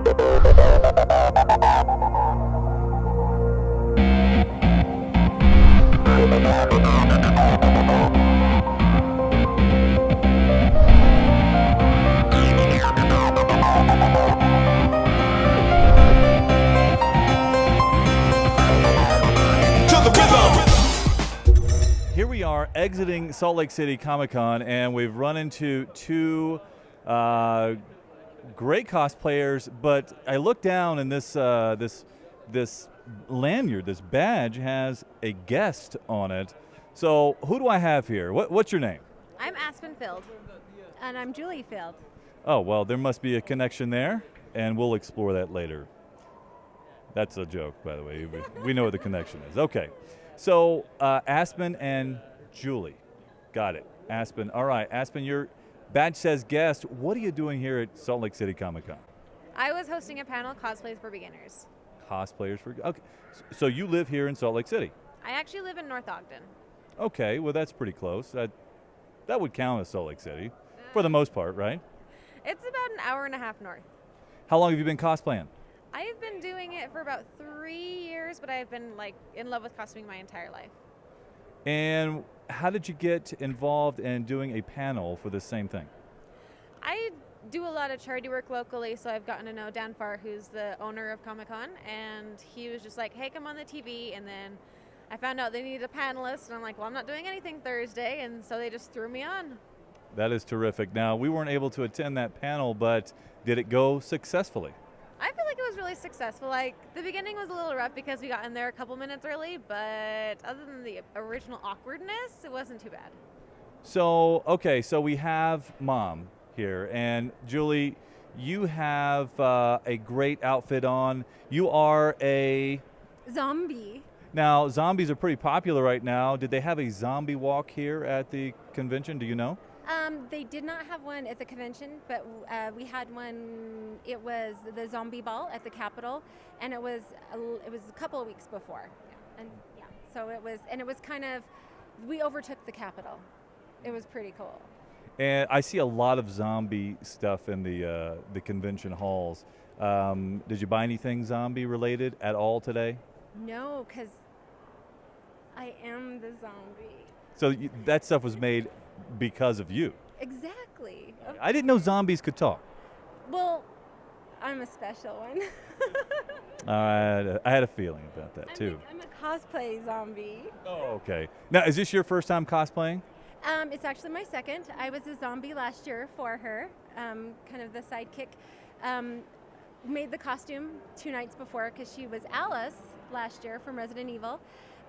Here we are exiting Salt Lake City Comic-Con, and we've run into two great cosplayers. But I look down, and this lanyard, this badge, has a guest on it. So who do I have here? What's your name? I'm Aspen Field. And I'm Julie Field. Oh, well, there must be a connection there, and we'll explore that later. That's a joke, by the way. We know what the connection is. Okay. So, Aspen and Julie. Got it. Aspen. All right. Aspen, your badge says guest. What are you doing here at Salt Lake City Comic-Con? I was hosting a panel, Cosplays for Beginners. Cosplayers for... Okay. So you live here in Salt Lake City? I actually live in North Ogden. Okay. Well, that's pretty close. That would count as Salt Lake City, for the most part, right? It's about an hour and a half north. How long have you been cosplaying? I've been doing it for about 3 years, but I've been in love with costuming my entire life. And how did you get involved in doing a panel for the same thing? I do a lot of charity work locally, so I've gotten to know Dan Farr, who's the owner of Comic-Con, and he was just like, hey, come on the TV, and then I found out they needed a panelist, and I'm like, well, I'm not doing anything Thursday, and so they just threw me on. That is terrific. Now, we weren't able to attend that panel, but did it go successfully? I feel like it was really successful. The beginning was a little rough because we got in there a couple minutes early, but other than the original awkwardness, it wasn't too bad. So, okay, so we have Mom here, and Julie, you have a great outfit on. You are a... Zombie. Now, zombies are pretty popular right now. Did they have a zombie walk here at the convention? Do you know? They did not have one at the convention, but we had one. It was the zombie ball at the Capitol, and it was a couple of weeks before, so it was kind of, we overtook the Capitol. It was pretty cool. And I see a lot of zombie stuff in the convention halls. Did you buy anything zombie related at all today? No, because I am the zombie. So that stuff was made because of you. Exactly. I didn't know zombies could talk. Well, I'm a special one. I had a feeling about that too. I'm a cosplay zombie. Oh, okay. Now, is this your first time cosplaying? It's actually my second. I was a zombie last year for her, kind of the sidekick. Made the costume 2 nights before because she was Alice last year from Resident Evil.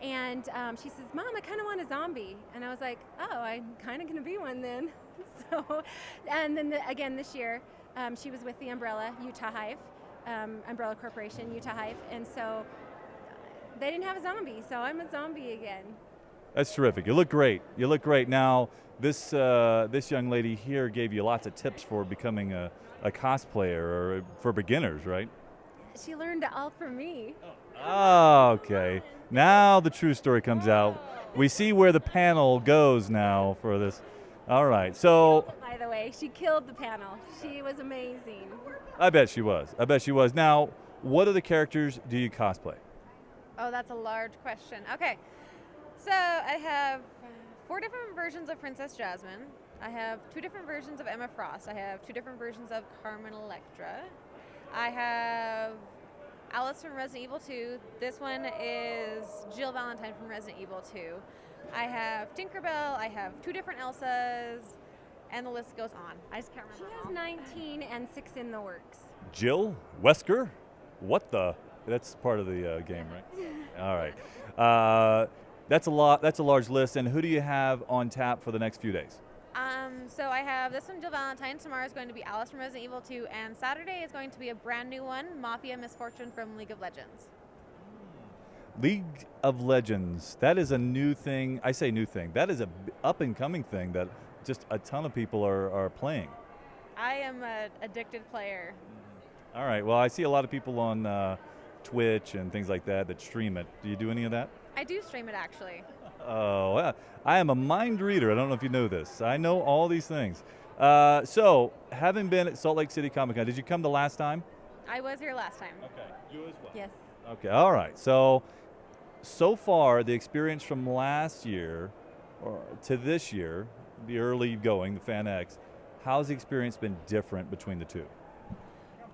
And she says, Mom, I kind of want a zombie. And I was like, oh, I'm kind of going to be one then. So, and then again this year, she was with the Umbrella Utah Hive, Umbrella Corporation, Utah Hive. And so they didn't have a zombie, so I'm a zombie again. That's terrific. You look great. You look great. Now, this young lady here gave you lots of tips for becoming a cosplayer or for beginners, right? She learned it all from me. Oh, okay. Now the true story comes out. We see where the panel goes now for this. All right. So, by the way, she killed the panel. She was amazing. I bet she was. I bet she was. Now, what other characters do you cosplay? Oh, that's a large question. Okay. So I have 4 different versions of Princess Jasmine. I have 2 different versions of Emma Frost. I have 2 different versions of Carmen Electra. I have Alice from Resident Evil 2. This one is Jill Valentine from Resident Evil 2. I have Tinkerbell. I have 2 different Elsas, and the list goes on. I just can't remember. She has 19 and 6 in the works. Jill Wesker? What the? That's part of the game, right? All right. That's a lot. That's a large list. And who do you have on tap for the next few days? So I have this one, Jill Valentine. Tomorrow is going to be Alice from Resident Evil 2, and Saturday is going to be a brand new one, Mafia Misfortune from League of Legends. League of Legends. That is a new thing. I say new thing. That is a up-and-coming thing that just a ton of people are playing. I am an addicted player. All right. Well, I see a lot of people on Twitch and things like that stream it. Do you do any of that? I do stream it, actually. Oh, I am a mind reader. I don't know if you know this. I know all these things. So, having been at Salt Lake City Comic Con, did you come the last time? I was here last time. Okay, you as well. Yes. Okay, all right. So far, the experience from last year or to this year, the early going, the FanX, how's the experience been different between the two?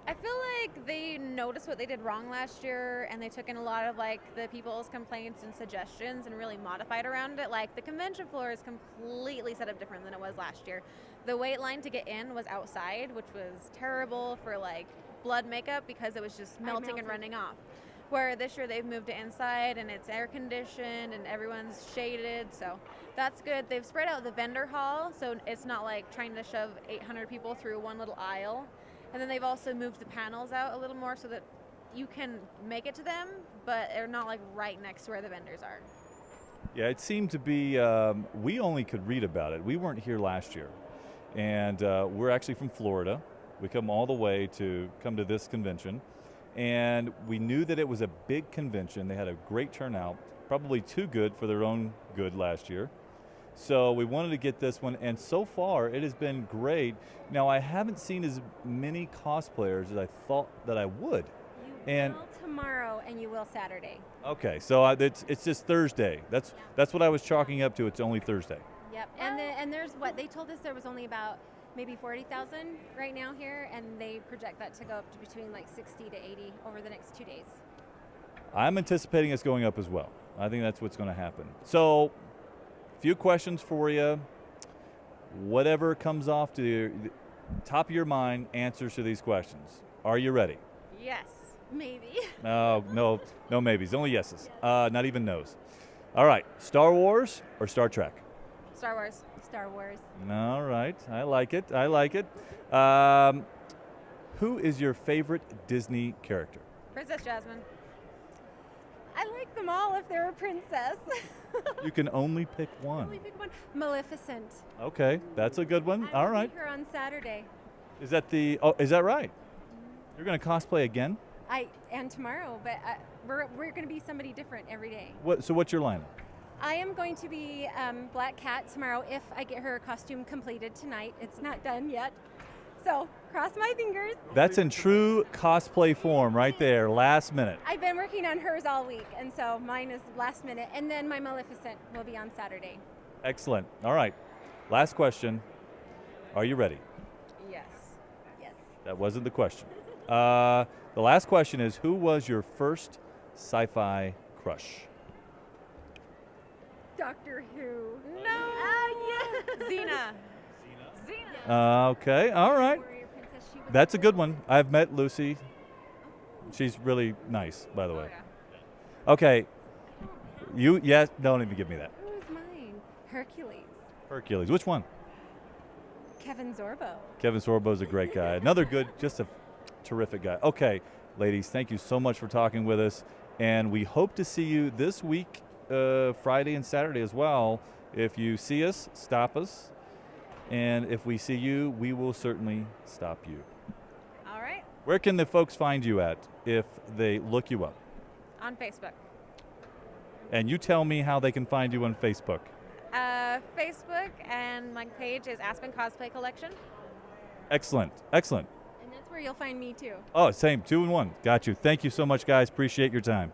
I feel like they noticed what they did wrong last year, and they took in a lot of like the people's complaints and suggestions and really modified around it. Like the convention floor is completely set up different than it was last year. The wait line to get in was outside, which was terrible for like blood makeup because it was just melting and running off. Where this year they've moved it inside and it's air conditioned and everyone's shaded, so that's good. They've spread out the vendor hall, so it's not like trying to shove 800 people through one little aisle. And then they've also moved the panels out a little more so that you can make it to them, but they're not like right next to where the vendors are. Yeah, it seemed to be, we only could read about it. We weren't here last year. And we're actually from Florida. We come all the way to come to this convention. And we knew that it was a big convention. They had a great turnout, probably too good for their own good last year. So we wanted to get this one, and so far it has been great. Now I haven't seen as many cosplayers as I thought that I would. You will tomorrow, and you will Saturday. Okay, so it's just Thursday. That's what I was chalking up to. It's only Thursday. Yep, and there's what they told us there was only about maybe 40,000 right now here, and they project that to go up to between like 60 to 80 over the next 2 days. I'm anticipating it's going up as well. I think that's what's going to happen. So, a few questions for you. Whatever comes off to the top of your mind, answers to these questions. Are you ready? Yes. Maybe. No maybes, only yeses. Not even no's. All right, Star Wars or Star Trek? Star Wars. Star Wars. All right, I like it. Who is your favorite Disney character? Princess Jasmine. I like them all if they're a princess. You can only pick one. Only pick one. Maleficent. Okay, that's a good one. I All will right. see her on Saturday. Is that is that right? You're going to cosplay again? And tomorrow, but we're going to be somebody different every day. So what's your lineup? I am going to be Black Cat tomorrow if I get her costume completed tonight. It's not done yet. So cross my fingers. That's in true cosplay form right there, last minute. I've been working on hers all week, and so mine is last minute. And then my Maleficent will be on Saturday. Excellent. All right. Last question. Are you ready? Yes. Yes. That wasn't the question. The last question is, who was your first sci-fi crush? Doctor Who. No. Yes. Xena. Okay. All right. Warrior Princess, she was That's a good one. I've met Lucy. She's really nice, by the way. Yeah. Okay. Yes. Don't even give me that. Who was mine? Hercules. Hercules. Which one? Kevin Sorbo. Kevin Sorbo's a great guy. Another good, just a terrific guy. Okay, ladies, thank you so much for talking with us. And we hope to see you this week, Friday and Saturday as well. If you see us, stop us. And if we see you, we will certainly stop you. All right. Where can the folks find you at if they look you up? On Facebook. And you tell me how they can find you on Facebook. Facebook, and my page is Aspen Cosplay Collection. Excellent. Excellent. And that's where you'll find me too. Oh, same. 2 in 1. Got you. Thank you so much, guys. Appreciate your time.